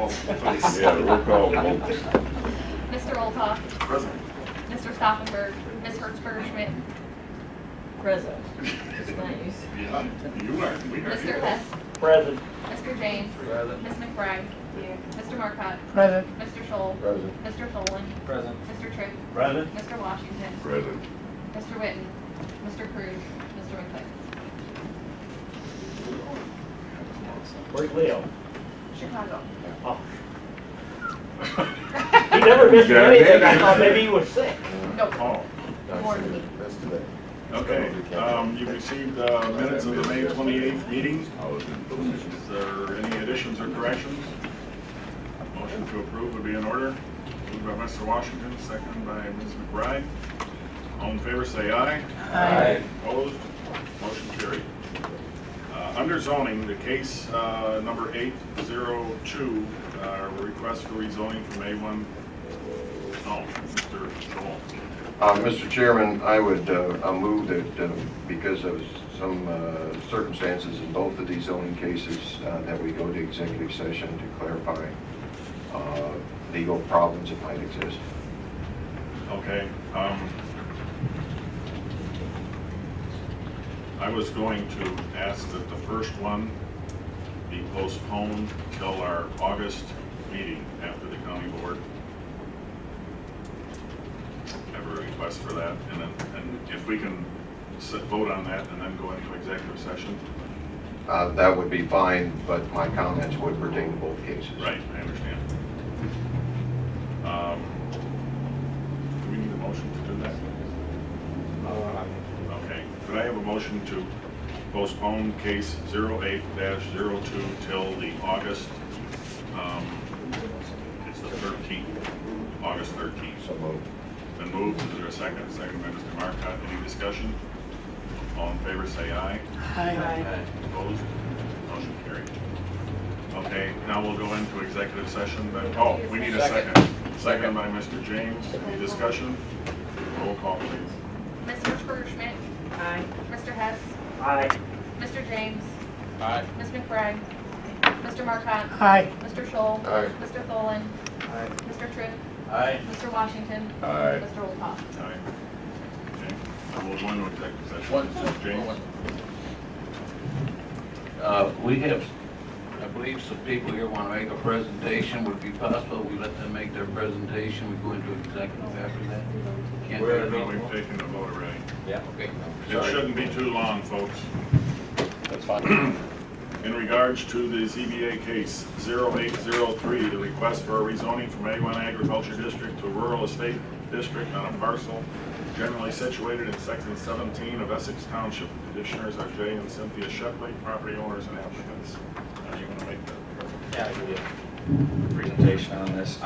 call, please. Yeah, roll call vote. Mr. Olthoff, Present. Mr. Stauffenberg, Ms. Hertzberger Schmidt, Present. It's nice. Yeah, you are, we are Mr. here. Hess, Present. Mr. James, Present. Ms. McBride, Mr. Marcotte, Present. Mr. Scholl, Present. Mr. Tholen, Present. Mr. Trick, Present. Mr. Washington, Present. Mr. Witten, Mr. Cruz, Mr. McClick. Where's Leo? Chicago. Oh. He never missed Yeah, anything. I maybe. thought maybe he was sick. Nope. Oh, More than me. That's today. okay. You've received minutes of the May 28th meeting. Is there any additions or corrections? Motion to approve would be in order. Moved by Mr. Washington, second by Ms. McBride. All in favor, say aye. Aye. Opposed? Motion carried. Under zoning, the case number 802, request for rezoning from A1. Oh, Mr. Joel. Mr. Chairman, I would move that because of some circumstances in both of these zoning cases, that we go to executive session to clarify legal problems that might exist. Okay. I was going to ask that the first one be postponed till our August meeting after the county board. Have a request for that, and if we can vote on that and then go into executive session. That would be fine, but my comments would pertain to both cases. Right, I understand. Do we need a motion to do that? Okay, could I have a motion to postpone case 08-02 till the August, it's the 13th, August 13th. So moved. Been moved, is there a second? Second by Mr. Marcotte, any discussion? All in favor say aye. Aye. Opposed? Motion carried. Okay, now we'll go into executive session, but, oh, we need a second. Second by Mr. James, any discussion? Roll call, please. Ms. Hertzberger Schmidt, Aye. Mr. Hess, Aye. Mr. James, Aye. Ms. McBride, Mr. Marcotte, Aye. Mr. Scholl, Aye. Mr. Tholen, Aye. Mr. Tripp, Aye. Mr. Washington, Aye. Mr. Olthoff. Aye. Okay, now we'll go into executive session. One, James? We have, I believe, some people here want to make a presentation. Would it be possible we let them make their presentation? We go into executive after that? Can't do it. No, we've taken the vote already. Yeah, okay. It shouldn't be too long, folks. That's fine. In regards to the ZBA case 0803, the request for a rezoning from A1 Agriculture District to Rural Estate District on a parcel generally situated in section 17 of Essex Township. Petitioners are Jay and Cynthia Shepley, property owners and applicants. You want to make that? Yeah, I'll give you a presentation on this.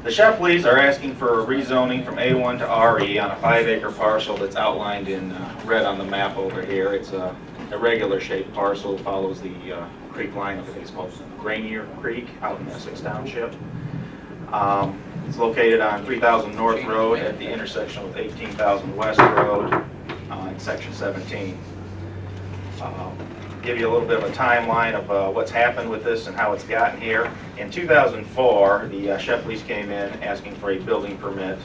The Shepleys are asking for a rezoning from A1 to RE on a 5-acre parcel that's outlined in red on the map over here. It's a irregular shaped parcel, follows the creek line, I think it's called Rainier Creek out in Essex Township. It's located on 3000 North Road at the intersection with 18,000 West Road in section 17. Give you a little bit of a timeline of what's happened with this and how it's gotten here. In 2004, the Shepleys came in asking for a building permit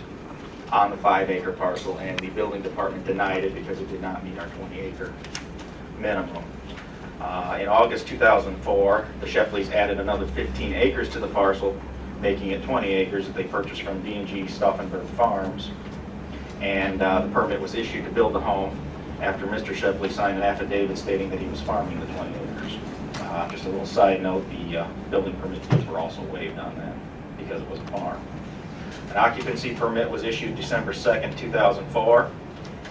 on the 5-acre parcel, and the building department denied it because it did not meet our 20-acre minimum. In August 2004, the Shepleys added another 15 acres to the parcel, making it 20 acres that they purchased from D&G Stauffenberg Farms. And the permit was issued to build the home after Mr. Shepley signed an affidavit stating that he was farming the 20 acres. Just a little side note, the building permit fees were also waived on that because it was a farm. An occupancy permit was issued December 2nd, 2004,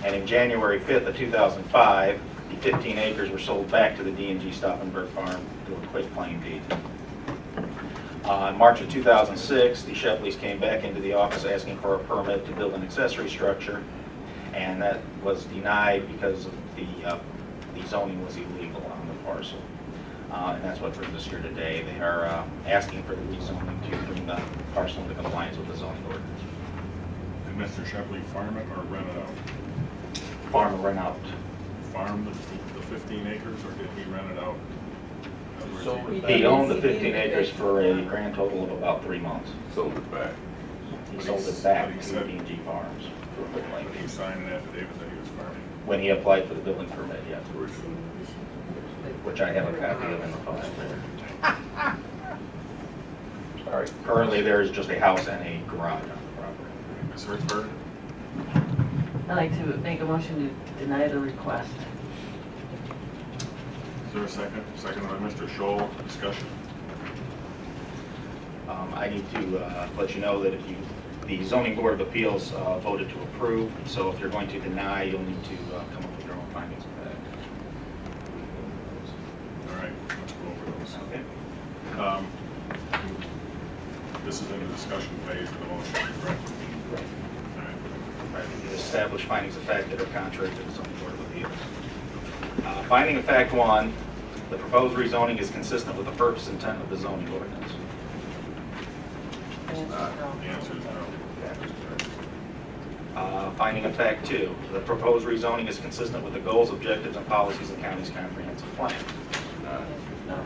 and in January 5th of 2005, the 15 acres were sold back to the D&G Stauffenberg Farm through a quit claim deed. In March of 2006, the Shepleys came back into the office asking for a permit to build an accessory structure, and that was denied because of the zoning was illegal on the parcel. And that's what brings us here today. They are asking for the rezoning to bring the parcel into compliance with the zoning ordinance. Did Mr. Shepley farm it or rent it out? Farm or rent out. Farm the 15 acres or did he rent it out? Sold it He back. owned the 15 acres for a grand total of about 3 months. Sold it back. He sold it back But he to said- B&G Farms for a quick When length. he signed an affidavit that he was farming. When he applied for the building permit, yes, which I have a copy of in the file. Sorry, currently there is just a house and a garage on the property. Ms. Hertzberg? I'd like to make a motion to deny the request. Is there a second? Second by Mr. Scholl. Discussion. I need to let you know that if you, the zoning board of appeals voted to approve, so if you're going to deny, you'll need to come up with your own findings of fact. All right, let's go over those. Okay. This is in the discussion phase of the motion, correct? All right. Right, you establish findings of fact that are contrary to the zoning board of appeals. Finding of fact 1, the proposed rezoning is consistent with the purpose and intent of the zoning ordinance. The answer is no. Finding of fact 2, the proposed rezoning is consistent with the goals, objectives, and policies of the county's comprehensive plan. No.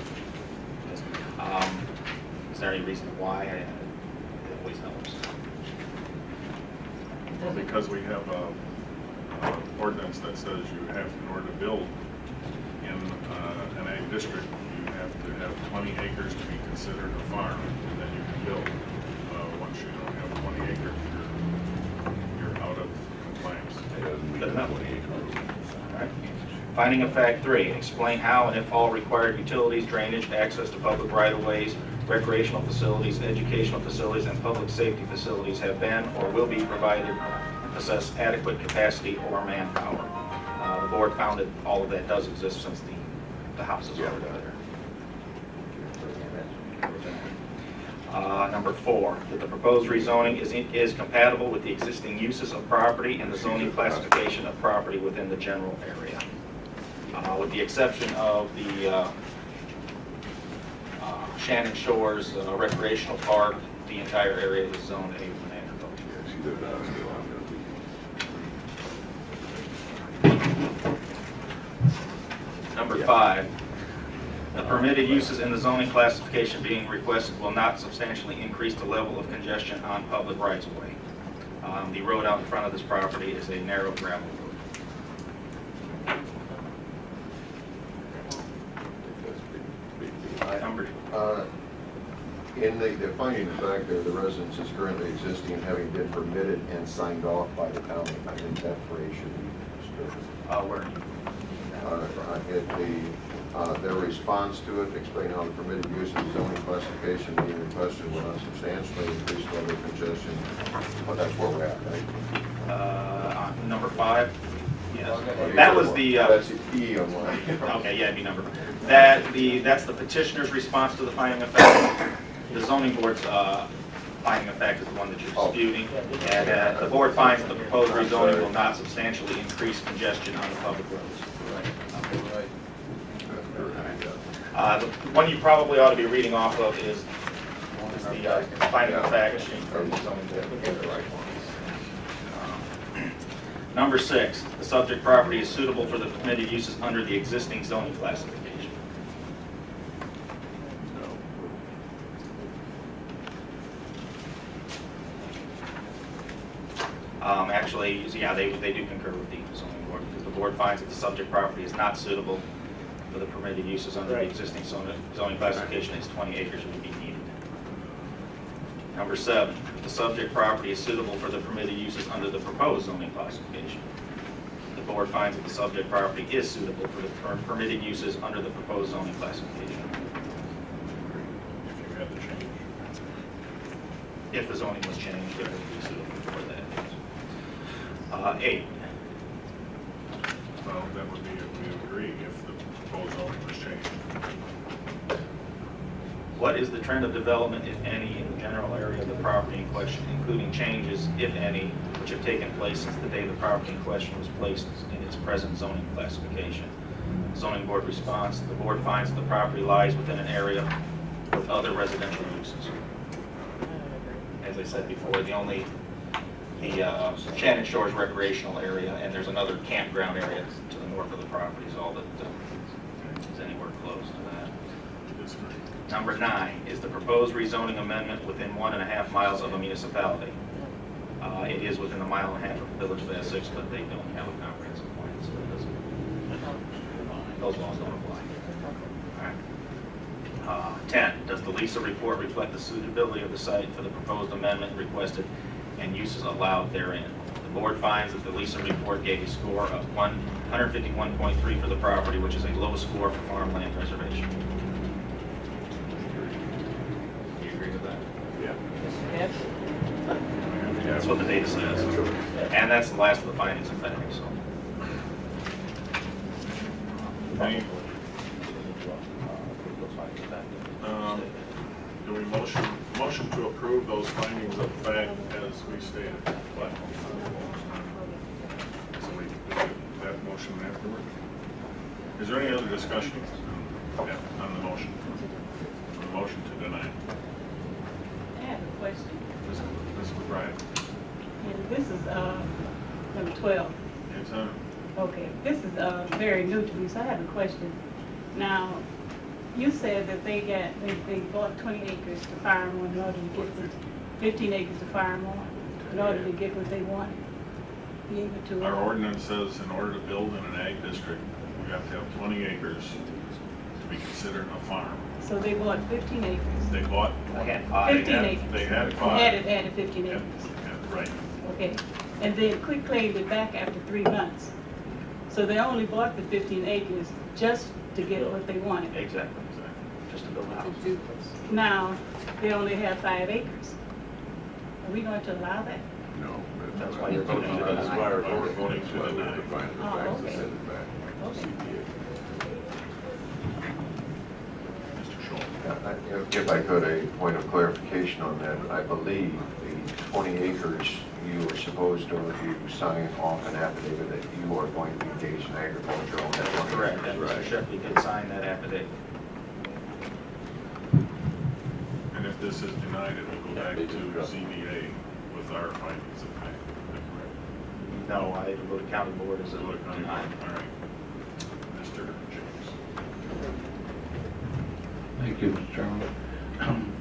Is there any reason why? It always helps. Well, because we have a ordinance that says you have, in order to build in an ag district, you have to have 20 acres to be considered a farm, and then you can build. Once you don't have 20 acres, you're out of compliance. Good enough. All right. Finding of fact 3, explain how and if all required utilities, drainage, access to public right-of-ways, recreational facilities, educational facilities, and public safety facilities have been or will be provided and possess adequate capacity or manpower. The board found that all of that does exist since the houses are there. Number 4, that the proposed rezoning is compatible with the existing uses of property and the zoning classification of property within the general area. With the exception of the Shannon Shores Recreational Park, the entire area is zoned A1 agriculture. Number 5, the permitted uses in the zoning classification being requested will not substantially increase the level of congestion on public rights-of-way. The road out in front of this property is a narrow gravel road. Number In the finding of fact there, the residence is currently existing and having been permitted and signed off by the county. I think that phrase should be stricken. where? Their response to it, explain how the permitted use of zoning classification being requested will not substantially increase level of congestion. But that's where we're at, right? On number 5? Yes. That was the... That's the E on mine. Okay, yeah, it'd be number. That's the petitioner's response to the finding of fact. The zoning board's finding of fact is the one that you're disputing. And the board finds that the proposed rezoning will not substantially increase congestion on the public roads. The one you probably ought to be reading off of is the finding of fact from the zoning board. Number 6, the subject property is suitable for the permitted uses under the existing zoning classification. Actually, yeah, they do concur with the zoning board, because the board finds that the subject property is not suitable for the permitted uses under the existing zoning classification. It's 20 acres would be needed. Number 7, the subject property is suitable for the permitted uses under the proposed zoning classification. The board finds that the subject property is suitable for the permitted uses under the proposed zoning classification. If you had the change. If the zoning was changed, it would be suitable for that. 8, Well, that would be, we agree if the proposed zoning was changed. what is the trend of development, if any, in the general area of the property in question, including changes, if any, which have taken place since the day the property in question was placed in its present zoning classification? Zoning board response, the board finds that the property lies within an area with other residential uses. As I said before, the Shannon Shores recreational area, and there's another campground area to the north of the property is all that is anywhere close to that. this one. Number 9 is the proposed rezoning amendment within 1.5 miles of a municipality. It is within 1.5 miles of the village of Essex, but they don't have a comprehensive plan, so it doesn't, those laws don't apply. All right. 10, does the LISA report reflect the suitability of the site for the proposed amendment requested and uses allowed therein? The board finds that the LISA report gave a score of 151.3 for the property, which is a low score for farmland preservation. Do you agree with that? Yes. That's what the data says. And that's the last of the findings of fact, so. Any, do we motion to approve those findings of fact as we stated? What? So we do that motion afterward? Is there any other discussion on the motion? On the motion to deny? I have a question. Ms. McBride? And this is number 12. It's Okay, this is very new to me, so I have a question. Now, you said that they bought 20 acres to farm on in order to get the 15 acres to farm on in order to get what they wanted. Be able to. our ordinance says in order to build in an ag district, you have to have 20 acres to be considered a farm. So they bought 15 acres. They bought. I had 5. 15 acres. They had 5. Added 15 Yeah, acres. yeah, right. Okay, and then quit claimed it back after 3 months. So they only bought the 15 acres just to get what they wanted. Exactly. Just to build a house. Now, they only have 5 acres. Are we going to allow that? No. That's why you're voting to That's deny. why we're We're voting voting to to deny. define the Oh, facts and okay. send it back. Okay. Mr. Schultz. If I could, a point of clarification on that. I believe the 20 acres, you were supposed to, if you sign off an affidavit that you are going to be engaged in agriculture on that 20 Correct, acres, and Mr. right? Shepley did sign that affidavit. And if this is denied, it will go back to ZBA with our findings of fact. Is that correct? No, I had to go to county board as a Go to county board. denied. All right. Mr. James. Thank you, Mr. Chairman.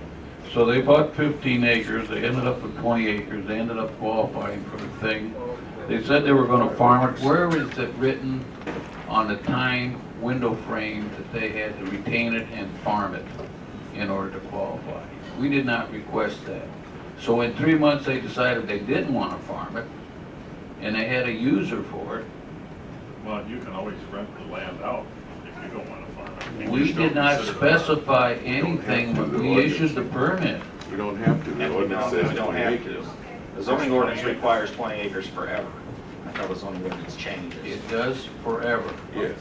So they bought 15 acres, they ended up with 20 acres, they ended up qualifying for the thing. They said they were gonna farm it. Where is it written on the time window frame that they had to retain it and farm it in order to qualify? We did not request that. So in 3 months, they decided they didn't wanna farm it, and they had a user for it. Well, you can always rent the land out if you don't want to farm it. You We just don't did not consider it a farm. specify anything when we issued the permit. We don't have to. The And we ordinance don't, says we don't 20 have acres. to. The zoning ordinance requires 20 acres forever. Until the zoning ordinance changes. It does forever. Yes.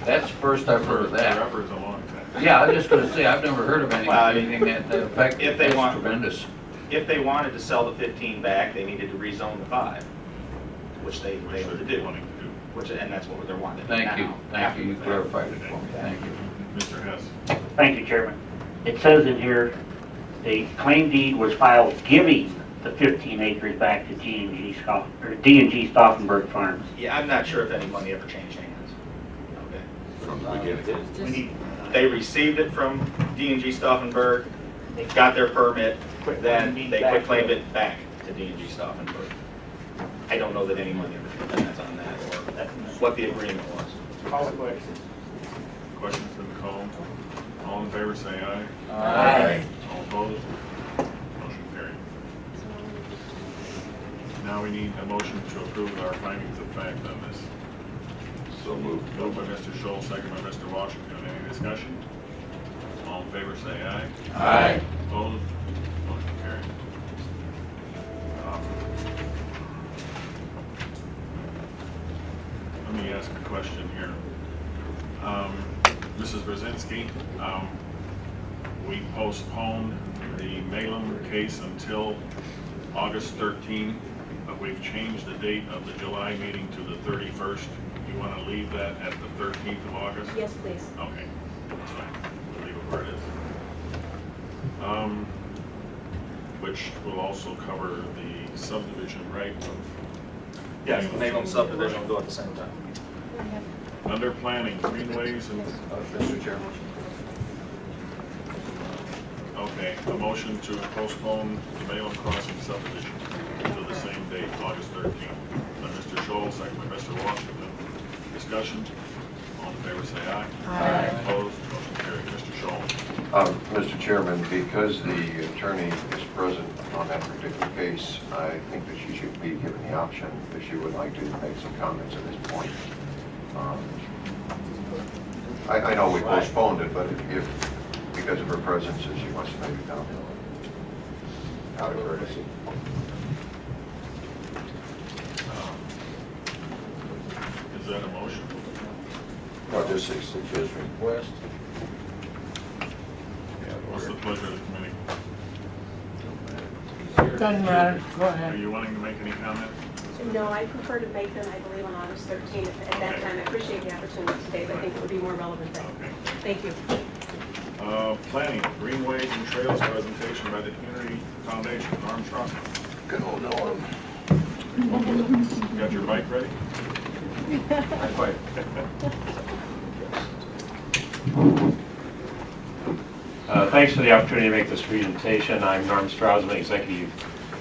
That's the first I've heard of that. Forever is a long time. Yeah, I was just gonna say, I've never heard of Well, I mean, anything that affects, if they that's want- tremendous. If they wanted to sell the 15 back, they needed to rezone the 5, which they Which failed to they're do. wanting to do. Which, and that's what they're wanting to do Thank you, now, thank after you, you the fact. clarified it for me, thank you. Mr. Hess. Thank you, Chairman. It says in here, the claim deed was filed giving the 15 acres back to D&G Stauffenberg Farms. Yeah, I'm not sure if any money ever changed hands. Okay. From the beginning. We need, they received it from D&G Stauffenberg, they got their permit, then they quit claimed it back to D&G Stauffenberg. I don't know that any money ever depends on that, or what the agreement was. Call the question. Questions been called? All in favor, say aye. Aye. All opposed? Motion carried. Now we need a motion to approve our findings of fact on this. So moved. Moved by Mr. Schultz, second by Mr. Washington. Any discussion? All in favor, say aye. Aye. Opposed? Motion carried. Let me ask a question here. Mrs. Brzezinski, we postponed the Malem case until August 13, but we've changed the date of the July meeting to the 31st. You want to leave that at the 13th of August? Yes, please. Okay, that's fine. We'll leave it where it is. Which will also cover the subdivision, right? Yes, the Malem subdivision will go at the same time. Under planning, greenways and, Mr. Chairman. okay, a motion to postpone the Malin Crossing subdivision to the same date, August 13th. By Mr. Scholl, second by Mr. Washington. Discussion? All in favor, say aye. Aye. Opposed? Motion carried. Mr. Scholl. Mr. Chairman, because the attorney is present on that particular case, I think that she should be given the option if she would like to make some comments at this point. I know we postponed it, but if because of her presence, if she wants to make it down, out of courtesy. Is that a motion? No, just his request. What's the pleasure of the committee? Doesn't matter, go Are ahead. you wanting to make any comment? No, I prefer to make them, I believe, on August 13th. At that time, I appreciate the opportunity today, but I think it would be more relevant then. Okay. Thank you. Planning, greenways and trails presentation by the Community Foundation. Armstrong, Good old Norm. got your mic ready? Not quite. Thanks for the opportunity to make this presentation. I'm Norm Strausman, Executive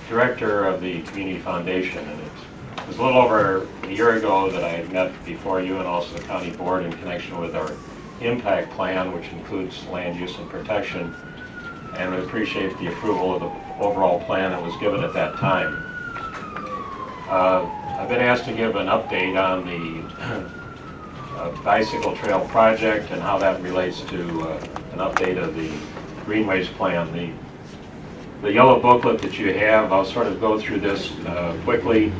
Director of the Community Foundation, and it was a little over a year ago that I had met before you and also the County Board in connection with our impact plan, which includes land use and protection, and we appreciate the approval of the overall plan that was given at that time. I've been asked to give an update on the bicycle trail project and how that relates to an update of the greenways plan. The yellow booklet that you have, I'll sort of go through this quickly.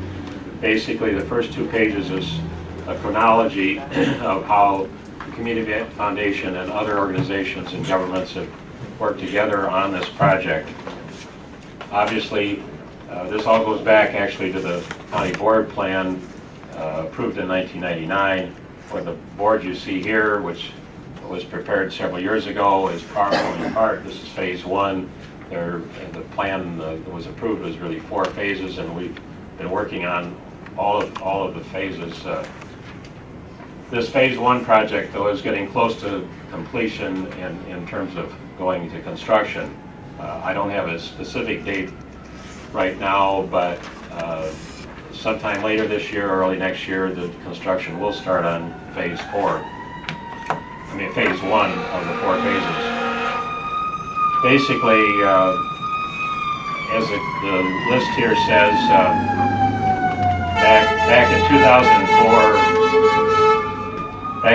Basically, the first 2 pages is a chronology of how the Community Foundation and other organizations and governments have worked together on this project. Obviously, this all goes back actually to the county board plan approved in 1999. For the board you see here, which was prepared several years ago, is part. This is phase 1. The plan that was approved was really 4 phases, and we've been working on all of the phases. This phase 1 project, though, is getting close to completion in terms of going to construction. I don't have a specific date right now, but sometime later this year, or early next year, the construction will start on phase 1 of the 4 phases. Basically, as the list here says, back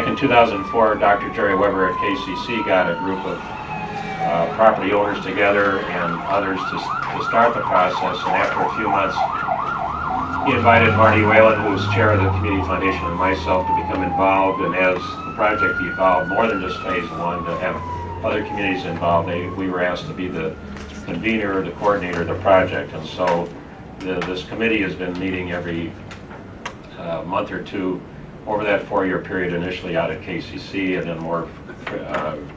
in 2004, Dr. Jerry Weber at KCC got a group of property owners together and others to start the process, and after a few months, he invited Marty Whalen, who was chair of the Community Foundation, and myself to become involved, and as the project evolved, more than just phase 1, to have other communities involved, we were asked to be the convener, the coordinator of the project, and so this committee has been meeting every month or 2 over that 4-year period, initially out at KCC, and then more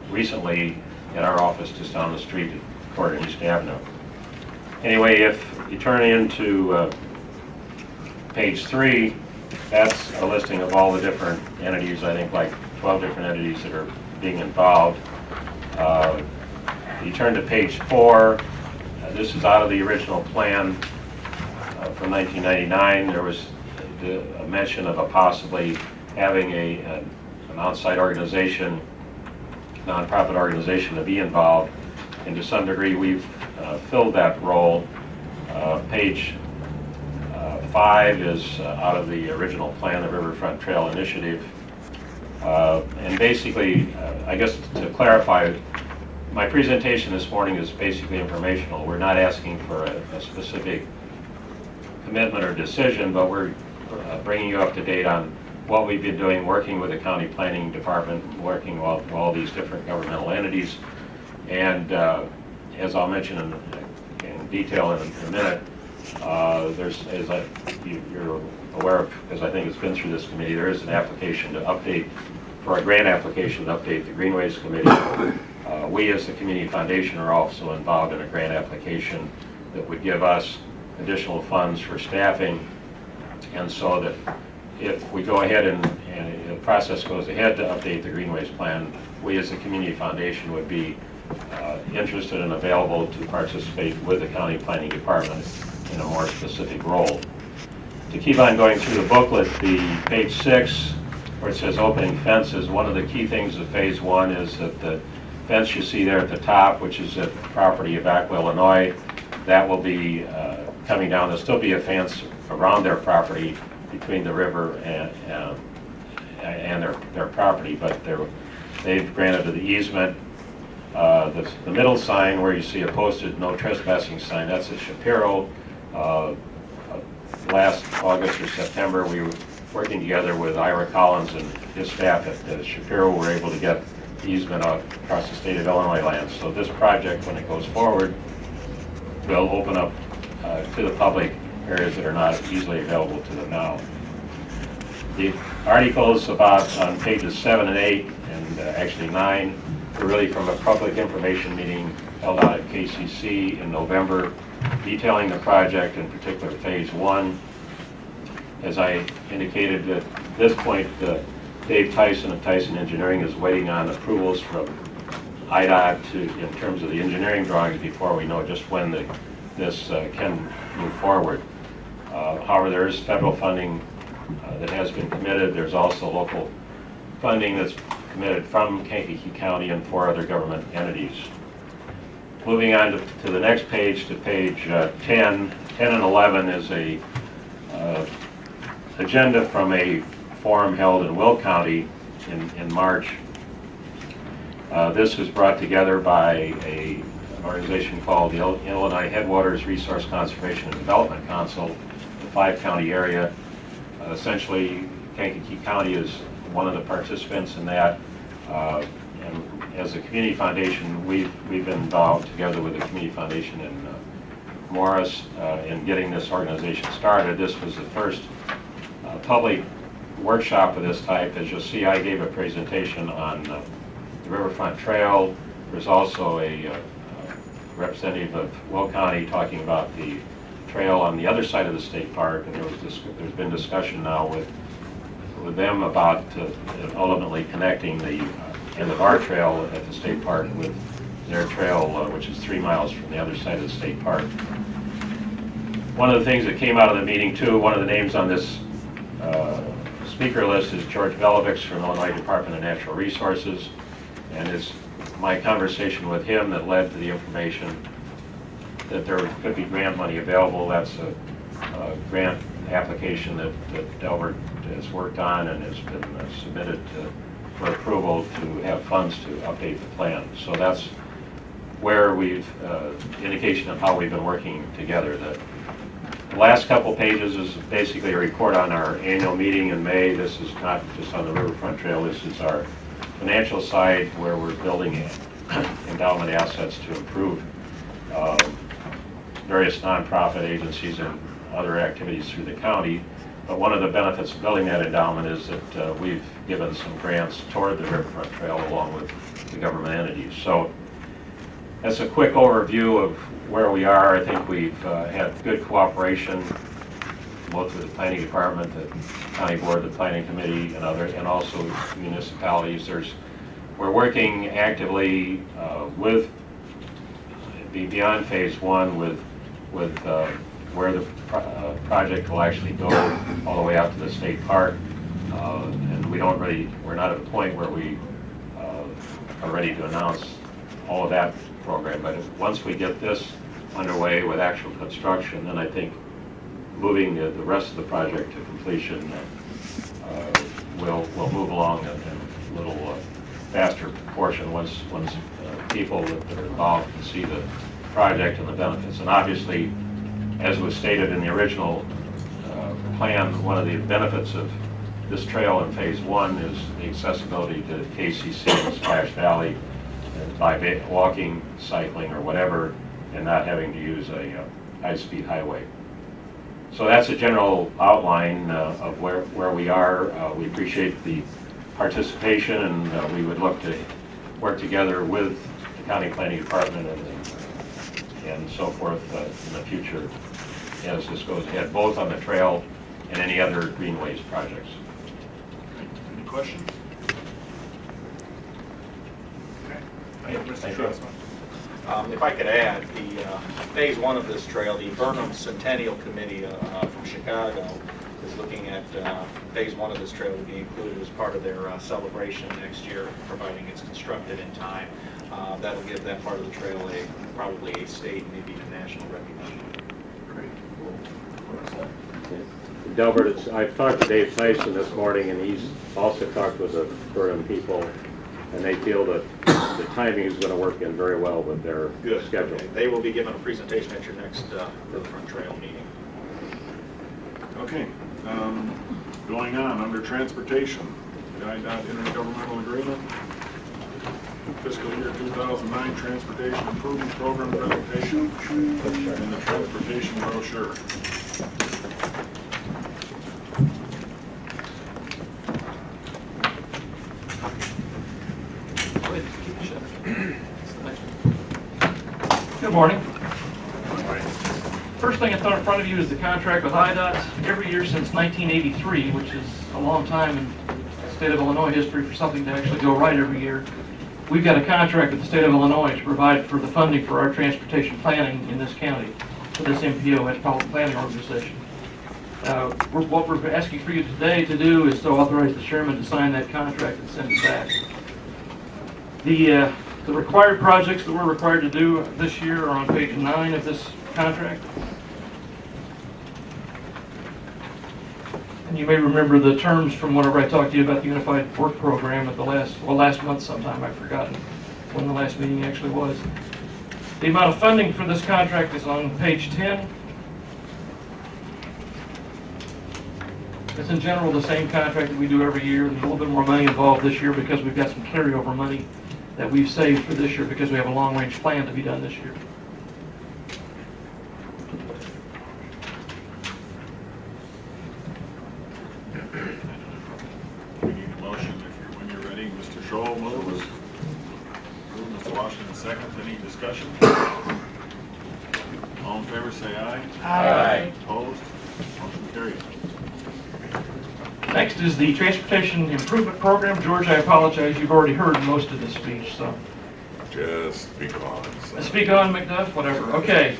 recently at our office just down the street at Court and East Avenue. Anyway, if you turn into page 3, that's a listing of all the different entities, I think like 12 different entities that are being involved. You turn to page 4, this is out of the original plan from 1999. There was a mention of possibly having an outside organization, nonprofit organization, to be involved, and to some degree we've filled that role. Page 5 is out of the original plan, the Riverfront Trail Initiative. And basically, I guess to clarify, my presentation this morning is basically informational. We're not asking for a specific commitment or decision, but we're bringing you up to date on what we've been doing, working with the county planning department, working with all these different governmental entities. And as I'll mention in detail in a minute, there's, as you're aware of, because I think it's been through this committee, there is an application to update, for a grant application to update the Greenways Committee. We as the Community Foundation are also involved in a grant application that would give us additional funds for staffing, and so that if we go ahead and process goes ahead to update the Greenways plan, we as a community foundation would be interested and available to participate with the county planning department in a more specific role. To keep on going through the booklet, the page 6, where it says opening fences, one of the key things of phase 1 is that the fence you see there at the top, which is at the property of Aqua, Illinois, that will be coming down. There'll still be a fence around their property between the river and their property, but they've granted the easement. The middle sign where you see a posted no trespassing sign, that's at Shapiro. Last August or September, we were working together with Ira Collins and his staff at Shapiro. Were able to get easement out across the state of Illinois land. So this project, when it goes forward, will open up to the public areas that are not easily available to them now. The articles on pages 7 and 8, and actually 9, are really from a public information meeting held out at KCC in November, detailing the project, in particular phase 1. As I indicated, at this point, Dave Tyson of Tyson Engineering is waiting on approvals from IDOT in terms of the engineering drawings before we know just when this can move forward. However, there is federal funding that has been committed. There's also local funding that's committed from Kankakee County and 4 other government entities. Moving on to the next page, to page 10. 10 and 11 is a agenda from a forum held in Will County in March. This was brought together by an organization called the Illinois Headwaters Resource Conservation and Development Council, the 5-county area. Essentially, Kankakee County is one of the participants in that. And as a community foundation, we've been involved together with the community foundation in Morris in getting this organization started. This was the first public workshop of this type. As you'll see, I gave a presentation on the Riverfront Trail. There's also a representative of Will County talking about the trail on the other side of the state park, and there's been discussion now with them about ultimately connecting the end of our trail at the state park with their trail, which is 3 miles from the other side of the state park. One of the things that came out of the meeting too, one of the names on this speaker list is George Belovics from Illinois Department of Natural Resources, and it's my conversation with him that led to the information that there could be grant money available. That's a grant application that Delbert has worked on and has been submitted for approval to have funds to update the plan. So that's where we've indication of how we've been working together. The last couple pages is basically a report on our annual meeting in May. This is not just on the Riverfront Trail. This is our financial side where we're building endowment assets to improve various nonprofit agencies and other activities through the county. But one of the benefits of building that endowment is that we've given some grants toward the Riverfront Trail along with the government entities. So that's a quick overview of where we are. I think we've had good cooperation both with the planning department, the county board, the planning committee, and also municipalities. We're working actively with beyond phase 1 with where the project will actually go all the way out to the state park, and we're not at a point where we are ready to announce all of that program. But once we get this underway with actual construction, then I think moving the rest of the project to completion will move along a little faster portion once people that are involved can see the project and the benefits. And obviously, as was stated in the original plan, one of the benefits of this trail in phase 1 is the accessibility to KCC and Splash Valley by walking, cycling, or whatever, and not having to use a high-speed highway. So that's a general outline of where we are. We appreciate the participation, and we would look to work together with the county planning department and so forth in the future as this goes ahead, both on the trail and any other greenways projects. questions? Okay. Thank you, Mr. Trustman. If I could add, the phase one of this trail, the Burnham Centennial Committee from Chicago is looking at phase one of this trail to be included as part of their celebration next year, providing it's constructed in time. That'll give that part of the trail probably a state, maybe even national recognition. Delbert, I've talked to Dave Tyson this morning, and he's also talked with the Burnham people, and they feel that the timing is going to work in very well with their schedule. Okay. They will be given a presentation at your next Riverfront Trail meeting. Okay, going on, under transportation, the IDOT intergovernmental agreement, fiscal year 2009 transportation improvement program presentation, and the transportation brochure. Good morning. First thing I thought in front of you is the contract with IDOT. Every year since 1983, which is a long time in the state of Illinois history for something to actually go right every year, we've got a contract with the state of Illinois to provide for the funding for our transportation planning in this county, for this MPO, Metropolitan Planning Organization. What we're asking for you today to do is to authorize the chairman to sign that contract and send it back. The required projects that we're required to do this year are on page 9 of this contract. And you may remember the terms from whenever I talked to you about the Unified Work Program at the last month sometime. I've forgotten when the last meeting actually was. The amount of funding for this contract is on page 10. It's in general the same contract that we do every year. There's a little bit more money involved this year because we've got some carryover money that we've saved for this year because we have a long-range plan to be done this year. We need a motion when you're ready. Mr. Scholl moves. Mr. Washington seconds. Any discussion? All in favor say aye. Aye. Opposed? Motion carries. Next is the Transportation Improvement Program. George, I apologize, you've already heard most of this speech, so. Just speak on. Speak on, McDuff, whatever. Okay.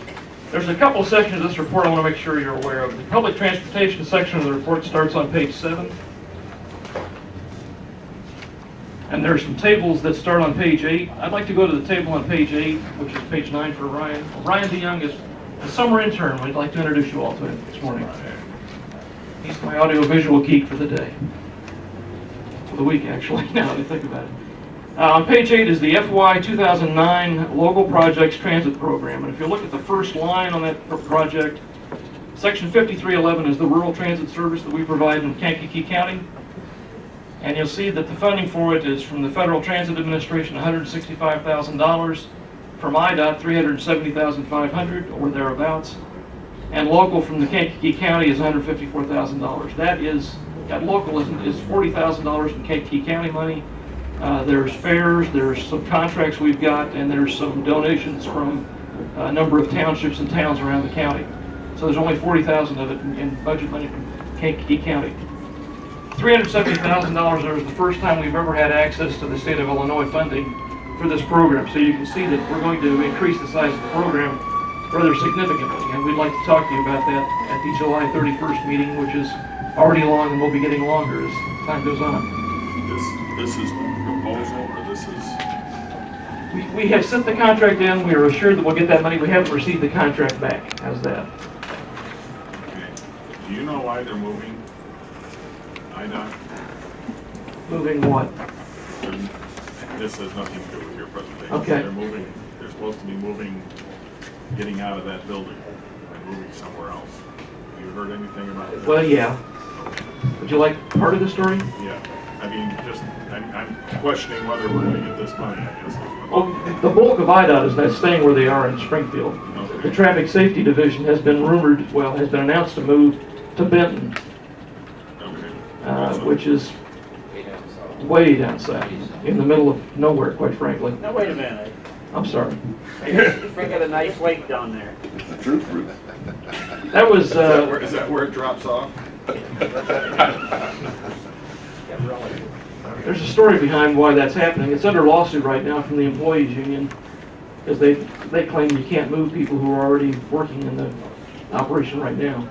There's a couple sections of this report I want to make sure you're aware of. The public transportation section of the report starts on page 7. And there's some tables that start on page 8. I'd like to go to the table on page 8, which is page 9 for Ryan. Ryan DeYoung is a summer intern. We'd like to introduce you all to him this morning. He's my audio-visual geek for the day. For the week, actually, now that I think about it. On page 8 is the FY 2009 Local Projects Transit Program. And if you look at the first line on that project, section 5311 is the rural transit service that we provide in Kankakee County. And you'll see that the funding for it is from the Federal Transit Administration, $165,000, from IDOT, $370,500 or thereabouts. And local from the Kankakee County is $154,000. That local is $40,000 in Kankakee County money. There's fares, there's some contracts we've got, and there's some donations from a number of townships and towns around the county. So there's only $40,000 of it in budget money from Kankakee County. $370,000 there is the first time we've ever had access to the state of Illinois funding for this program. So you can see that we're going to increase the size of the program rather significantly, and we'd like to talk to you about that at the July 31st meeting, which is already long and will be getting longer as time goes on. This is the proposal, or this is? We have sent the contract in. We are assured that we'll get that money. We haven't received the contract back. How's that? Okay. Do you know why they're moving? IDOT? Moving what? This has nothing to do with your presentation. Okay. They're supposed to be getting out of that building and moving somewhere else. Have you heard anything about that? Well, yeah. Would you like part of the story? Yeah. I mean, I'm questioning whether we're going to get this money, I guess. Well, the bulk of IDOT is not staying where they are in Springfield. Okay. The Traffic Safety Division has been announced to move to Benton, which is way down south, in the middle of nowhere, quite frankly. Now, wait a minute. I'm sorry. They got a nice lake down there. The truth route. That was, Is that where it drops off? There's a story behind why that's happening. It's under lawsuit right now from the employees union, because they claim you can't move people who are already working in the operation right now.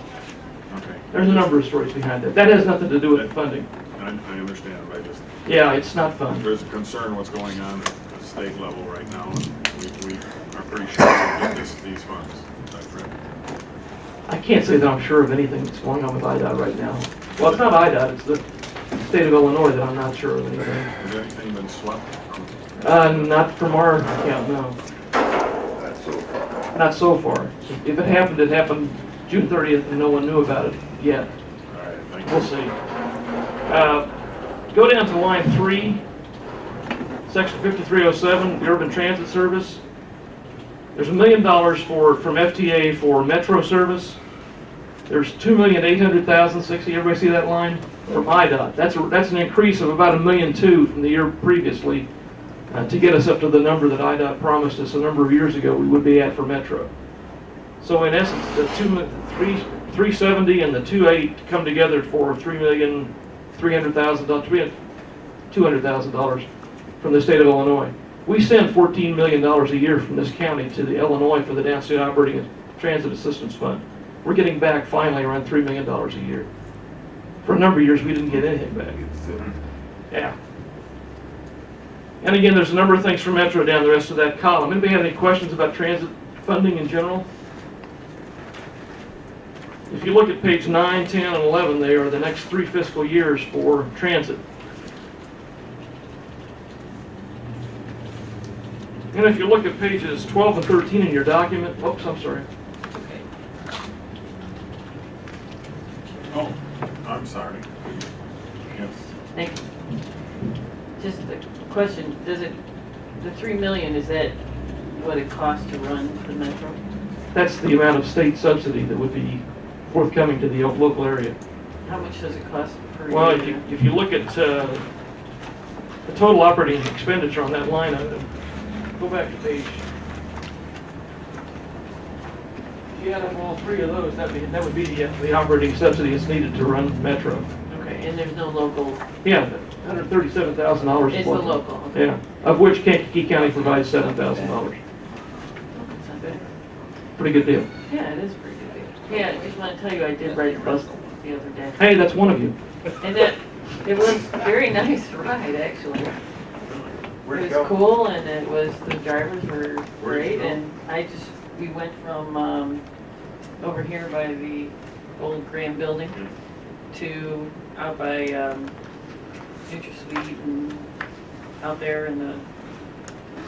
Okay. There's a number of stories behind that. That has nothing to do with the funding. I understand, but I just, Yeah, it's not fun. there's a concern what's going on at the state level right now, and we are pretty sure we'll get these funds. Is that correct? I can't say that I'm sure of anything that's going on with IDOT right now. Well, it's not IDOT, it's the state of Illinois that I'm not sure of anything. Has anything been swept? Not from our account, no. That's so far. Not so far. If it happened June 30th and no one knew about it yet. All right, thank you. We'll see. Go down to line 3, section 5307, the Urban Transit Service. There's $1 million from FTA for Metro service. There's $2,800,060. Everybody see that line? From IDOT. That's an increase of about $1.2 million from the year previously to get us up to the number that IDOT promised us a number of years ago we would be at for Metro. So in essence, the 370 and the 28 come together for $200,000 from the state of Illinois. We send $14 million a year from this county to the Illinois for the Downstate Operating and Transit Assistance Fund. We're getting back finally around $3 million a year. For a number of years, we didn't get anything back. Yeah. And again, there's a number of things for Metro down the rest of that column. Anybody have any questions about transit funding in general? If you look at page 9, 10, and 11, they are the next 3 fiscal years for transit. And if you look at pages 12 and 13 in your document, oops, I'm sorry. Oh, I'm sorry. Yes. Thank you. Just a question, the $3 million, is that what it costs to run the Metro? That's the amount of state subsidy that would be forthcoming to the local area. How much does it cost per year? Well, if you look at the total operating expenditure on that line item, go back to page. If you add up all 3 of those, that would be the operating subsidy that's needed to run Metro. Okay, and there's no local, Yeah, $137,000. it's the local, okay. Yeah, of which Kankakee County provides $7,000. That's not bad. Pretty good deal. Yeah, it is pretty good. Yeah, I just want to tell you, I did ride the bus the other day. Hey, that's one of you. And it was a very nice ride, actually. Where'd It it was go? cool, and the drivers were Where'd you great, go? and we went from, over here by the old Graham building to out by, NutraSweet and out there in the,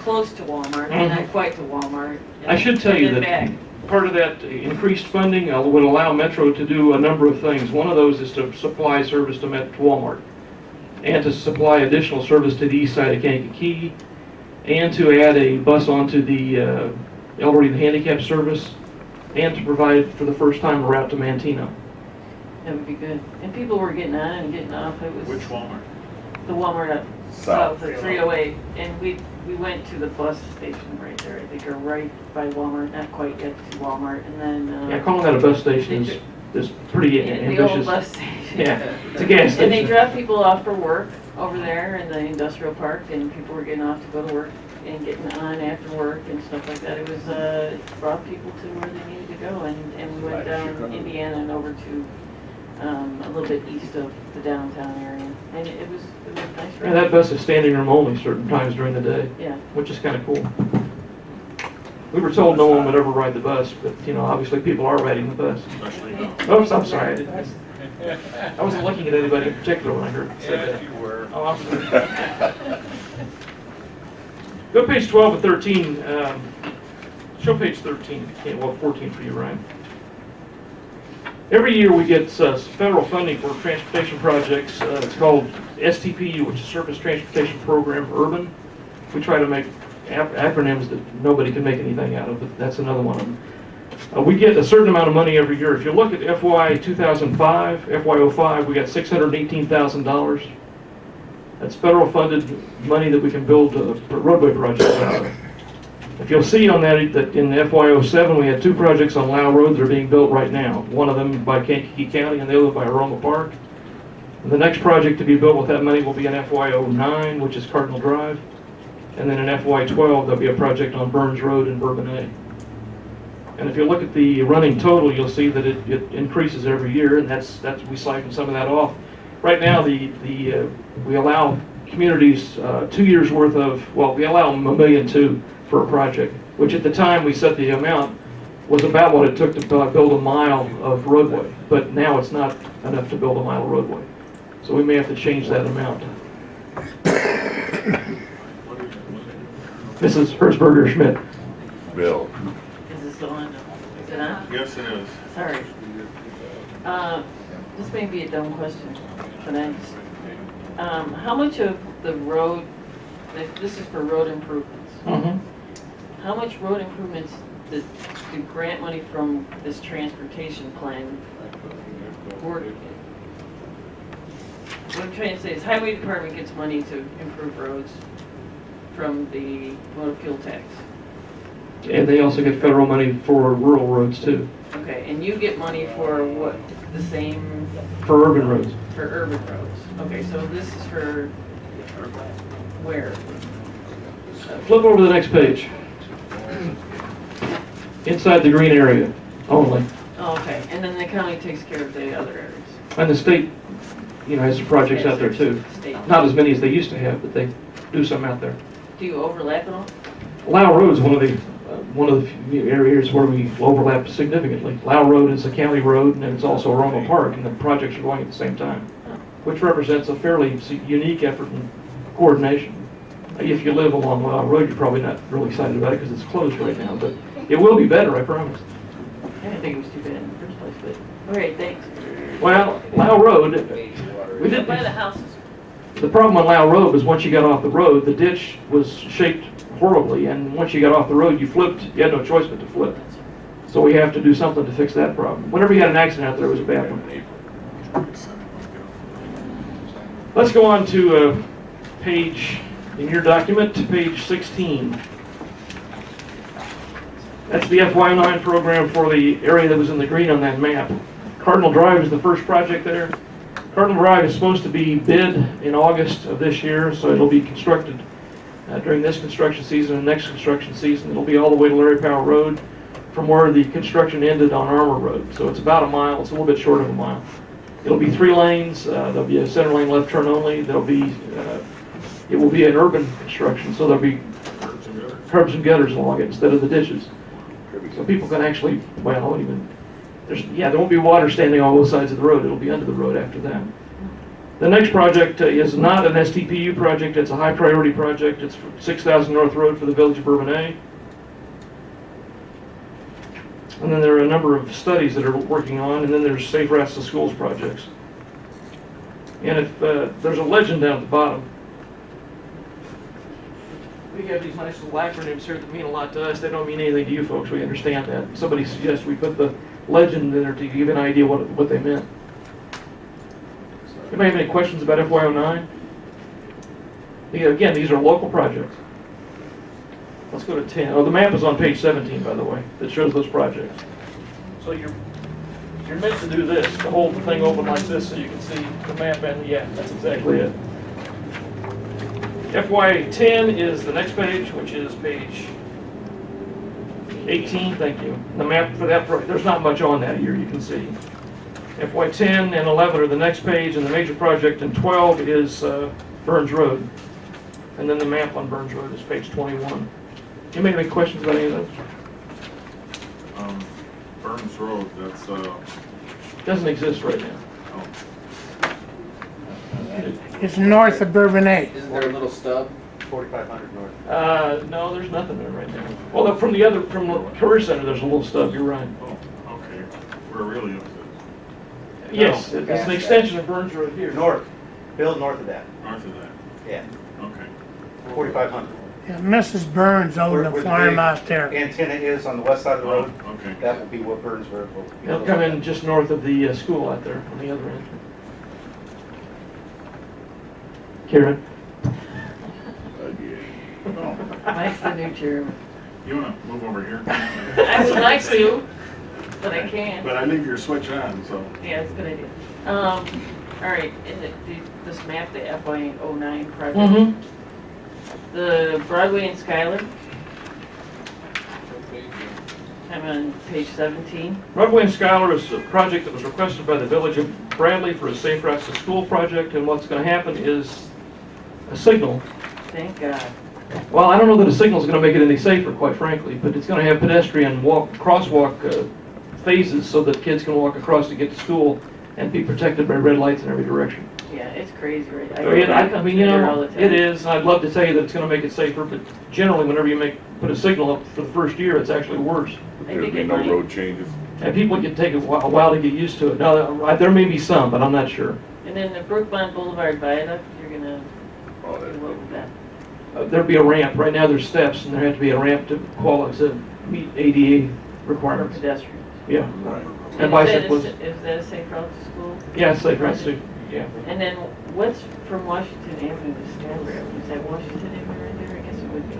close to Walmart, not quite to Walmart. I should tell you and then that back. part of that increased funding would allow Metro to do a number of things. One of those is to supply service to Walmart, and to supply additional service to the east side of Kankakee, and to add a bus onto the elderly and handicapped service, and to provide for the first time a route to Mantino. That would be good. And people were getting on and getting off. It was Which Walmart? the Walmart up south at 308, and we went to the bus station right there. I think, or right by Walmart, not quite yet to Walmart, and then Yeah, calling that a bus station is pretty the ambitious. old bus station. Yeah, it's a gas And they station. dropped people off for work over there in the industrial park, and people were getting off to go to work and getting on after work and stuff like that. It was it brought people to where they needed to go, and we went down Indiana and over to a little bit east of the downtown area, and it was a nice Yeah, ride. that bus is standing room only certain times during the day, Yeah. which is kind of cool. We were told no one would ever ride the bus, but, obviously people are riding the bus. Especially now. Oops, I'm sorry. I wasn't looking at anybody in particular when I said that. you were. Oh, I'm sorry. Go to page 12 and 13. Show page 13 if you can. Well, 14 for you, Ryan. Every year we get federal funding for transportation projects. It's called STPU, which is Surface Transportation Program Urban. We try to make acronyms that nobody can make anything out of, but that's another one of them. We get a certain amount of money every year. If you look at FY 2005, FY05, we got $618,000. That's federal funded money that we can build roadway projects out of. If you'll see on that in FY07 we had 2 projects on Lau Road that are being built right now. One of them by Kankakee County and the other by Aroma Park. The next project to be built with that money will be in FY09, which is Cardinal Drive. And then in FY12, there'll be a project on Burns Road in Bourbonnais. And if you look at the running total, you'll see that it increases every year, and that's we siphon some of that off. Right now, we allow communities 2 years worth of, well, we allow them $1.2 million for a project, which at the time we set the amount was about what it took to build a mile of roadway. But now it's not enough to build a mile of roadway. So we may have to change that amount. Mrs. Hertzberger Schmidt. Bill. Is it still on? Is it on? Yes, it is. Sorry. This may be a dumb question, but how much of the road, this is for road improvements, how much road improvements do grant money from this transportation plan work? What I'm trying to say is highway department gets money to improve roads from the motor fuel tax. And they also get federal money for rural roads too, Okay, and you get money for what, the same, for urban roads. for urban roads? Okay, so this is for where? Flip over to the next page. Inside the green area only. Oh, okay, and then the county takes care of the other areas? And the state, has some projects out there too. State. Not as many as they used to have, but they do some out there. Do you overlap at all? Lau Road is one of the few areas where we overlap significantly. Lau Road is a county road, and it's also Aroma Park, and the projects are going at the same time, which represents a fairly unique effort in coordination. If you live along Lau Road, you're probably not really excited about it because it's closed right now, but it will be better, I promise. I didn't think it was too bad in the first place, but, all right, thanks. Well, Lau Road, we did. By the houses. The problem on Lau Road was once you got off the road, the ditch was shaped horribly, and once you got off the road, you had no choice but to flip. So we have to do something to fix that problem. Whenever you had an accident out there, it was a bad one. Let's go on to page, in your document, to page 16. That's the FY09 program for the area that was in the green on that map. Cardinal Drive is the first project there. Cardinal Drive is supposed to be bid in August of this year, so it'll be constructed during this construction season and next construction season. It'll be all the way to Larry Powell Road from where the construction ended on Armour Road. So it's about a mile, it's a little bit short of a mile. It'll be 3 lanes, there'll be a center lane left turn only, it will be an urban construction, so there'll be curbs and gutters along it instead of the ditches. So people can actually, there won't be water standing on both sides of the road, it'll be under the road after that. The next project is not an STPU project, it's a high priority project. It's 6,000 North Road for the Village of Bourbonnais. And then there are a number of studies that are working on, and then there's Safe Routes to Schools projects. And if there's a legend down at the bottom. We have these nice little acronyms here that mean a lot to us. They don't mean anything to you folks, we understand that. Somebody suggests we put the legend in there to give an idea what they meant. Anybody have any questions about FY09? Again, these are local projects. Let's go to 10. Oh, the map is on page 17, by the way, that shows those projects. So you're meant to do this, to hold the thing open like this so you can see the map, and yeah, that's exactly it. FY10 is the next page, which is page 18, thank you. The map for that, there's not much on that here, you can see. FY10 and 11 are the next page, and the major project in 12 is Burns Road. And then the map on Burns Road is page 21. You may have any questions about any of those? Burns Road, that's, Doesn't exist right now. It's north of Bourbonnais. Isn't there a little stub? 4,500 north. No, there's nothing there right now. Well, from the Career Center, there's a little stub, you're right. oh, okay, we're really into Yes, it's an extension of Burns Road here. North, Bill, north of that. north of that, Yeah, okay. 4,500. Yeah, Mrs. Burns owned Where a the farm big out there. Antenna is on the west side of the road. Okay. That will be what Burns Road will be. They'll come in just north of the school out there on the other end. Karen? Mike's the new chairman. You wanna move over here? I would like to, but I can't. But I leave your switch on, so. Yeah, it's a good idea. All right, in this map, the FY09 project, Mm-hmm. the Broadway and Skylar, I'm on page 17. Broadway and Schuyler is a project that was requested by the Village of Bradley for a Safe Routes to School project, and what's going to happen is a signal. Thank God. Well, I don't know that a signal is going to make it any safer, quite frankly, but it's going to have pedestrian crosswalk phases so that kids can walk across to get to school and be protected by red lights in every direction. Yeah, it's crazy, right? I mean, you there all know, the time. it is. I'd love to tell you that it's going to make it safer, but generally, whenever you put a signal up for the first year, it's actually worse. I think it might. changes? And people can take a while to get used to it. Now, there may be some, but I'm not sure. And then the Brookbond Boulevard Viaduct, you're gonna Oh, do what with that? There'll be a ramp. Right now, there's steps, and there has to be a ramp to meet ADA For requirements. pedestrians. Yeah. Right. And bicyclists. Is that a safe route to school? Yeah, it's safe routes too. Yeah. And then what's from Washington Avenue to Stanbridge? Is that Washington Avenue right there? I guess it would be.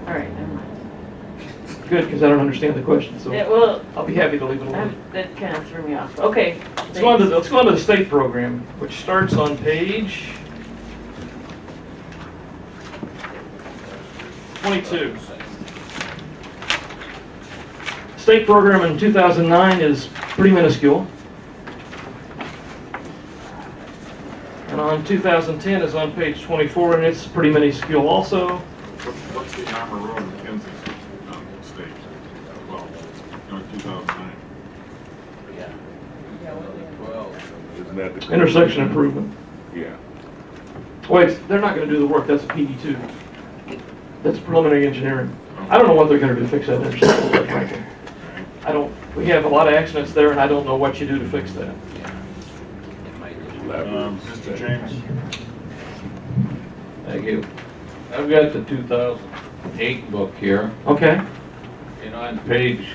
All right, never mind. Good, because I don't understand the question, so Yeah, well, I'll be happy to leave it alone. that kind of threw me off. Okay. Let's go on to the state program, which starts on page 22. State program in 2009 is pretty minuscule. And on 2010 is on page 24, and it's pretty minuscule also. What's the Armour Road in Kansas State? Well, 2009. Well, isn't that the... Intersection improvement. Yeah. Wait, they're not gonna do the work, that's a PD2. That's preliminary engineering. I don't know what they're gonna do to fix that intersection, quite frankly. We have a lot of accidents there, and I don't know what you do to fix that. Mr. James? Thank you. I've got the 2008 book here, Okay, and on page,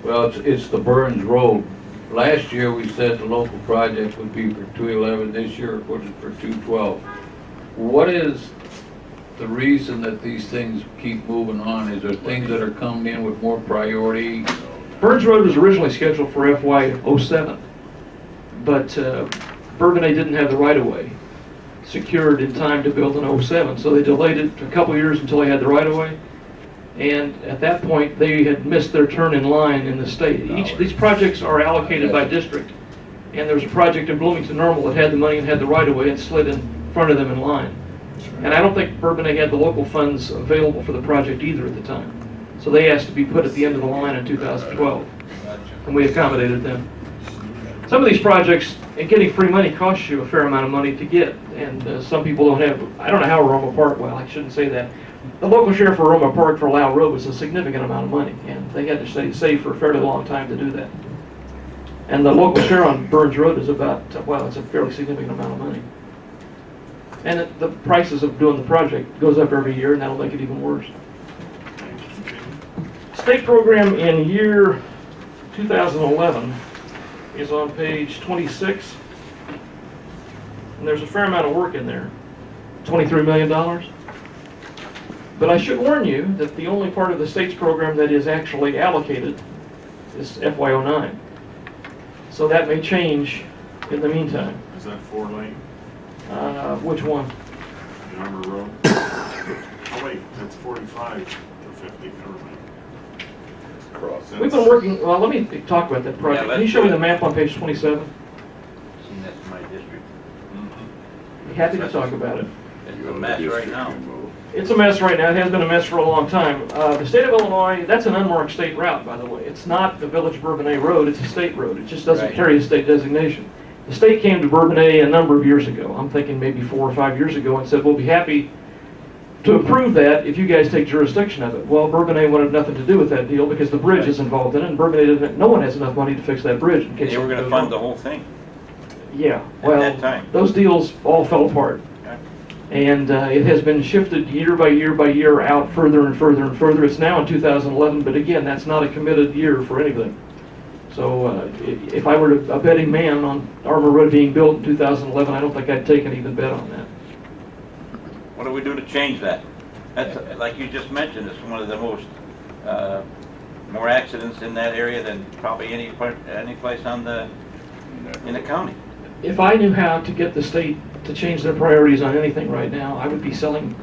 well, it's the Burns Road. Last year, we said the local project would be for 211, this year it was for 212. What is the reason that these things keep moving on? Is there things that are coming in with more priority? Burns Road was originally scheduled for FY07, but Bourbonnais didn't have the right-of-way secured in time to build in 07, so they delayed it a couple years until they had the right-of-way. And at that point, they had missed their turn in line in the state. These projects are allocated by district, and there was a project in Bloomington Normal that had the money and had the right-of-way and slid in front of them in line. And I don't think Bourbonnais had the local funds available for the project either at the time. So they asked to be put at the end of the line in 2012, and we accommodated them. Some of these projects, and getting free money costs you a fair amount of money to get, and some people don't have, I don't know how Aroma Park, well, I shouldn't say that. The local share for Aroma Park for Lau Road was a significant amount of money, and they had to save for a fairly long time to do that. And the local share on Burns Road is about, well, it's a fairly significant amount of money. And the prices of doing the project goes up every year, and that'll make it even worse. State program in year 2011 is on page 26, and there's a fair amount of work in there, $23 million. But I should warn you that the only part of the state's program that is actually allocated is FY09. So that may change in the meantime. Is that 4-lane, Which one? the Armour Road? Oh, wait, that's 45 to 50, never mind. We've been working, well, let me talk about that project. Yeah, Can you show me the map on page 27? And that's my district. Be happy to talk about it. It's a mess right now. It's a mess right now. It has been a mess for a long time. The state of Illinois, that's an unmarked state route, by the way. It's not the Village Bourbonnais Road, it's a state road. It just doesn't Right. carry a state designation. The state came to Bourbonnais a number of years ago, I'm thinking maybe 4 or 5 years ago, and said, we'll be happy to approve that if you guys take jurisdiction of it. Well, Bourbonnais wanted nothing to do with that deal because the bridge is involved in it, and Bourbonnais didn't, no one has enough money to fix that bridge in case They were something gonna goes fund wrong. the whole thing Yeah, at well, that time. those deals all fell apart. And it has been shifted year by year by year out further and further and further. It's now in 2011, but again, that's not a committed year for anything. So if I were a betting man on Armour Road being built in 2011, I don't think I'd take an even bet on that. What do we do to change that? That's, like you just mentioned, it's one of the most, more accidents in that area than probably any place in the county. if I knew how to get the state to change their priorities on anything right now, I would be selling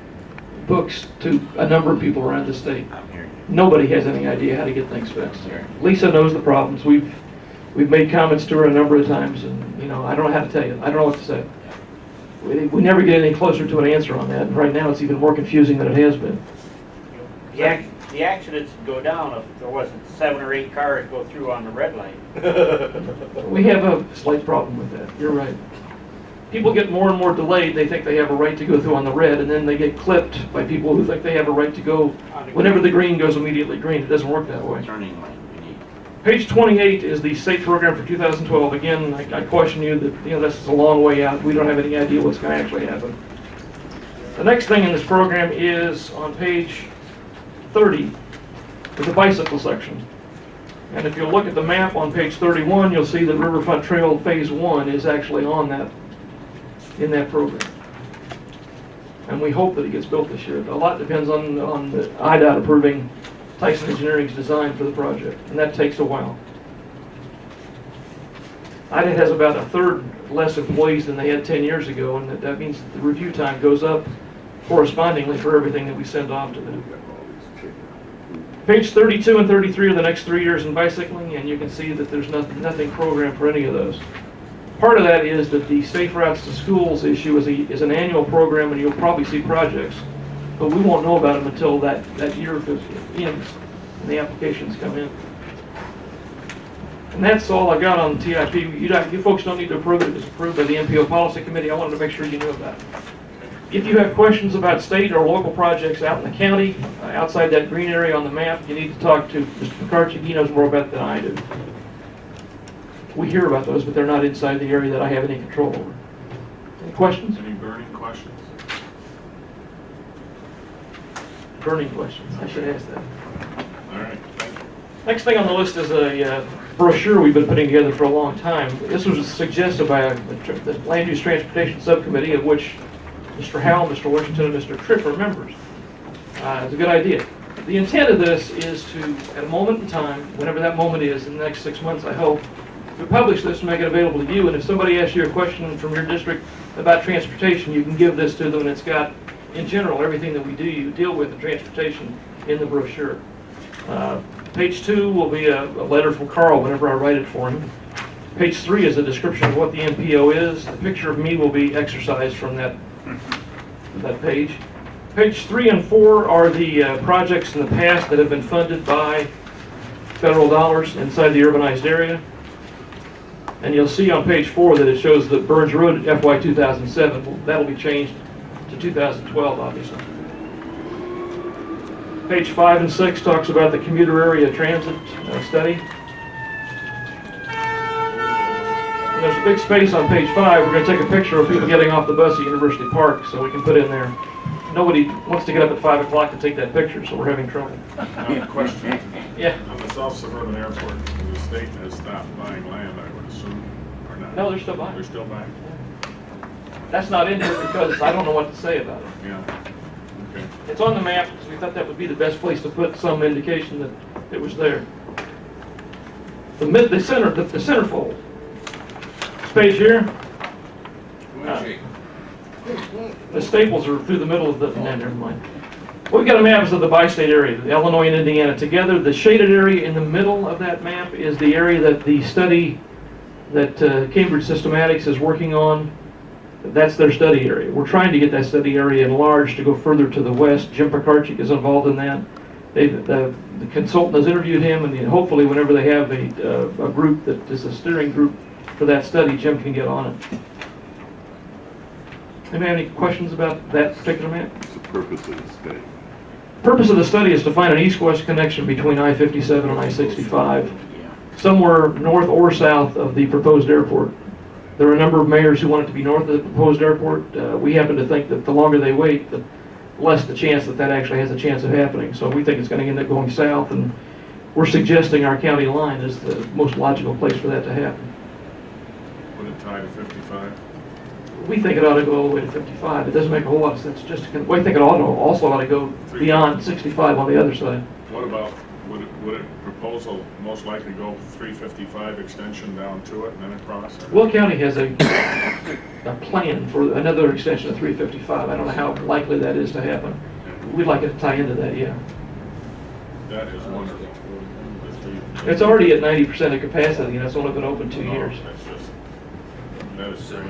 books to a number of people around the state. I'm hearing you. Nobody has any idea how to get things fixed. Lisa knows the problems. We've made comments to her a number of times, and I don't know how to tell you. I don't know what to say. We never get any closer to an answer on that. And right now, it's even more confusing than it has been. The accidents would go down if there wasn't 7 or 8 cars go through on the red light. We have a slight problem with that. You're right. People get more and more delayed. They think they have a right to go through on the red, and then they get clipped by people who think they have a right to go whenever the green goes immediately green. It doesn't work that way. Turning lane we need. Page 28 is the state program for 2012. Again, I caution you that this is a long way out. We don't have any idea what's going to actually happen. The next thing in this program is on page 30, is the bicycle section. And if you look at the map on page 31, you'll see that Riverfront Trail Phase 1 is actually on that, in that program. And we hope that it gets built this year. A lot depends on the IDOT approving Tyson Engineering's design for the project, and that takes a while. IDOT has about a third less employees than they had 10 years ago, and that means that the review time goes up correspondingly for everything that we send off to them. Page 32 and 33 are the next 3 years in bicycling, and you can see that there's nothing programmed for any of those. Part of that is that the Safe Routes to Schools issue is an annual program, and you'll probably see projects, but we won't know about them until that year ends and the applications come in. And that's all I've got on TIP. You folks don't need to approve it. It was approved by the MPO Policy Committee. I wanted to make sure you knew about it. If you have questions about state or local projects out in the county, outside that green area on the map, you need to talk to Mr. McCarthy. He knows more about it than I do. We hear about those, but they're not inside the area that I have any control over. Any questions? Any burning questions? Burning questions. I should ask that. All right, thank you. Next thing on the list is a brochure we've been putting together for a long time. This was suggested by the Land Use Transportation Subcommittee, of which Mr. Howell, Mr. Washington, and Mr. Tripp are members. It's a good idea. The intent of this is to, at a moment in time, whenever that moment is, in the next 6 months, I hope, to publish this and make it available to you. And if somebody asks you a question from your district about transportation, you can give this to them, and it's got, in general, everything that we deal with in transportation in the brochure. Page 2 will be a letter from Carl whenever I write it for him. Page 3 is a description of what the MPO is. The picture of me will be exercised from that page. Page 3 and 4 are the projects in the past that have been funded by federal dollars inside the urbanized area. And you'll see on page 4 that it shows the Burns Road FY 2007. That'll be changed to 2012, obviously. Page 5 and 6 talks about the commuter area transit study. And there's a big space on page 5. We're going to take a picture of people getting off the bus at University Park, so we can put in there. Nobody wants to get up at 5 o'clock to take that picture, so we're having trouble. Question. Yeah. On the South Suburban Airport, the state has stopped buying land, I would assume, or not? No, they're still buying. They're still buying? That's not in here because I don't know what to say about it. Yeah. Okay. It's on the map because we thought that would be the best place to put some indication that it was there. The centerfold. This page here. The staples are through the middle of the. Nah, never mind. What we've got a map is of the bi-state area, Illinois and Indiana together. The shaded area in the middle of that map is the area that the study that Cambridge Systematics is working on. That's their study area. We're trying to get that study area enlarged to go further to the west. Jim Pikarczyk is involved in that. The consultant has interviewed him, and hopefully whenever they have a group that is a steering group for that study, Jim can get on it. Anybody have any questions about that particular map? What's the purpose of the study? Purpose of the study is to find an east-west connection between I-57 and I-65, somewhere north or south of the proposed airport. There are a number of mayors who want it to be north of the proposed airport. We happen to think that the longer they wait, the less the chance that actually has a chance of happening. So we think it's going to end up going south, and we're suggesting our county line is the most logical place for that to happen. Would it tie to 55? We think it ought to go all the way to 55. It doesn't make a whole lot of sense. We think it also ought to go beyond 65 on the other side. What about Would a proposal most likely go 355 extension down to it and then across? or- Will County has a plan for another extension of 355. I don't know how likely that is to happen. We'd like it to tie into that, yeah. That is wonderful. It's already at 90% of capacity, and it's only been open 2 years. That is great.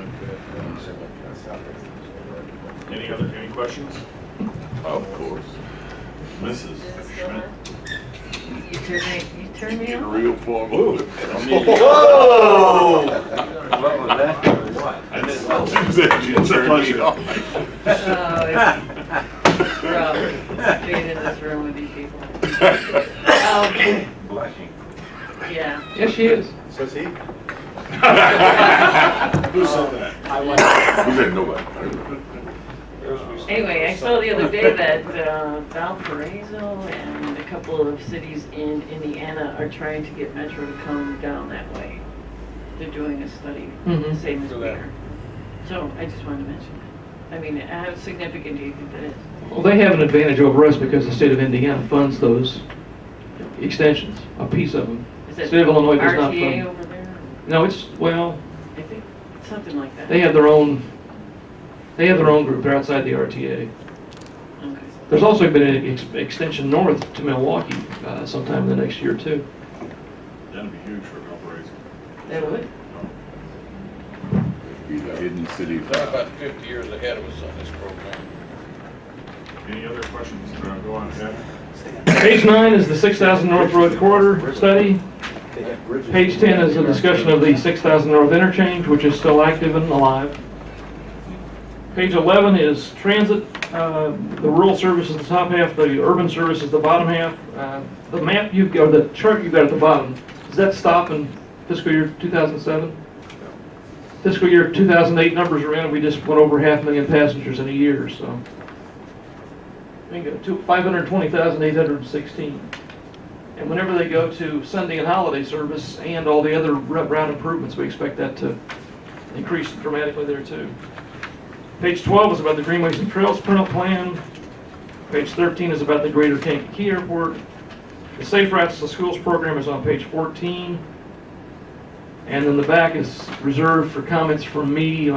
Any questions? Of course. Mrs. Schmidt? You turn me on? Real formal. Whoa! What was that? I didn't Oh, it's rough being in this room with these people. Blushing. Yeah. Yes, she is. Says he? Who said that? Who said nobody? Anyway, I saw the other day that Valparaiso and a couple of cities in Indiana are trying to get Metro to come down that way. They're doing a study, Mhm. same as we are. So I just wanted to mention that. I mean, how significant do you think that is? Well, they have an advantage over us because the state of Indiana funds those extensions, a piece of them. Is that State of Illinois does not RTA fund. over there? No, it's, well, I think something like that. they have their own group. They're outside the RTA. Okay. There's also been an extension north to Milwaukee sometime in the next year, too. That'd be huge for Valparaiso. That would? Be the hidden city. They're about 50 years ahead of us on this program. Any other questions? Go on ahead. Page 9 is the 6,000 North Road Corridor study. Page 10 is a discussion of the 6,000 North Interchange, which is still active and alive. Page 11 is transit. The rural service is the top half, the urban service is the bottom half. The map or the chart you've got at the bottom, does that stop in fiscal year 2007? Fiscal year 2008 numbers are in, we just went over 500,000 passengers in a year, so. Bingo, 520,816. And whenever they go to Sunday and holiday service and all the other route improvements, we expect that to increase dramatically there too. Page 12 is about the Greenways and Trails printout plan. Page 13 is about the Greater Kankakee Airport. The Safe Routes to Schools program is on page 14. And then the back is reserved for comments from me.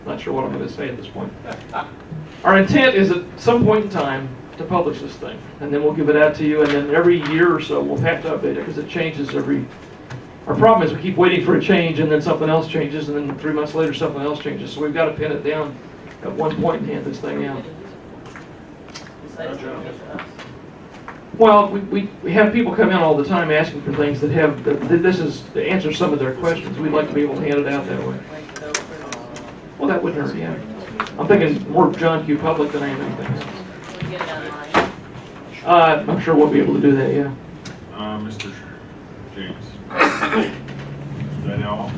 Not sure what I'm going to say at this point. Our intent is at some point in time to publish this thing, and then we'll give it out to you, and then every year or so we'll have to update it because it changes every. Our problem is we keep waiting for a change, and then something else changes, and then 3 months later something else changes. So we've got to pin it down at one point and hand this thing out. Well, we have people come in all the time asking for things that have, this is to answer some of their questions. We'd like to be able to hand it out that way. Well, that wouldn't hurt, yeah. I'm thinking more John Q. Public than I am anything else. Can we get it online? I'm sure we'll be able to do that, yeah. Mr. James. Is that all?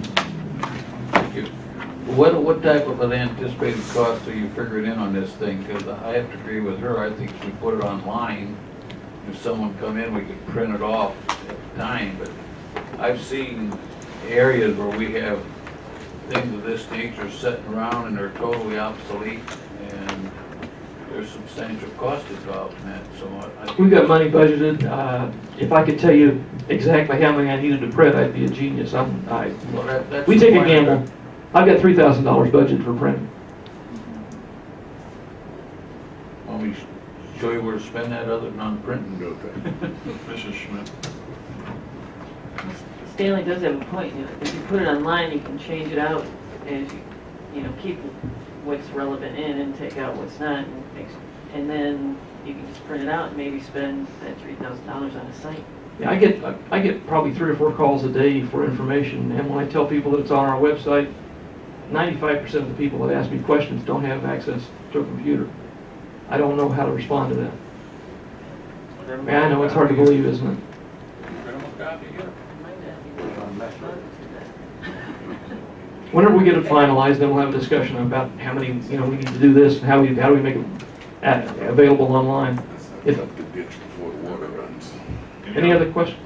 What type of an anticipated cost are you figuring in on this thing? Because I have to agree with her. I think if we put it online, if someone come in, we could print it off at the time. But I've seen areas where we have things of this nature sitting around and they're totally obsolete, and there's substantial cost involved in that. So We've got money budgeted. If I could tell you exactly how many I needed to print, I'd be a genius. Well, that's We the take a point. gamble. I've got $3,000 budget for printing. Want me to show you where to spend that other than on printing? Mrs. Schmidt. Stanley does have a point. If you put it online, you can change it out as you keep what's relevant in and take out what's not, and then you can just print it out and maybe spend that $3,000 on a site. Yeah, I get probably 3 or 4 calls a day for information, and when I tell people that it's on our website, 95% of the people that ask me questions don't have access to a computer. I don't know how to respond to that. Man, I know it's hard to believe, isn't it? Whenever we get it finalized, then we'll have a discussion about how many, we need to do this, and how do we make it available online. If, Up the ditch before the water runs. any other questions?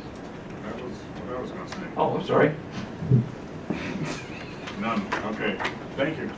That was what I was going to say. Oh, I'm sorry. None. Okay. Thank you.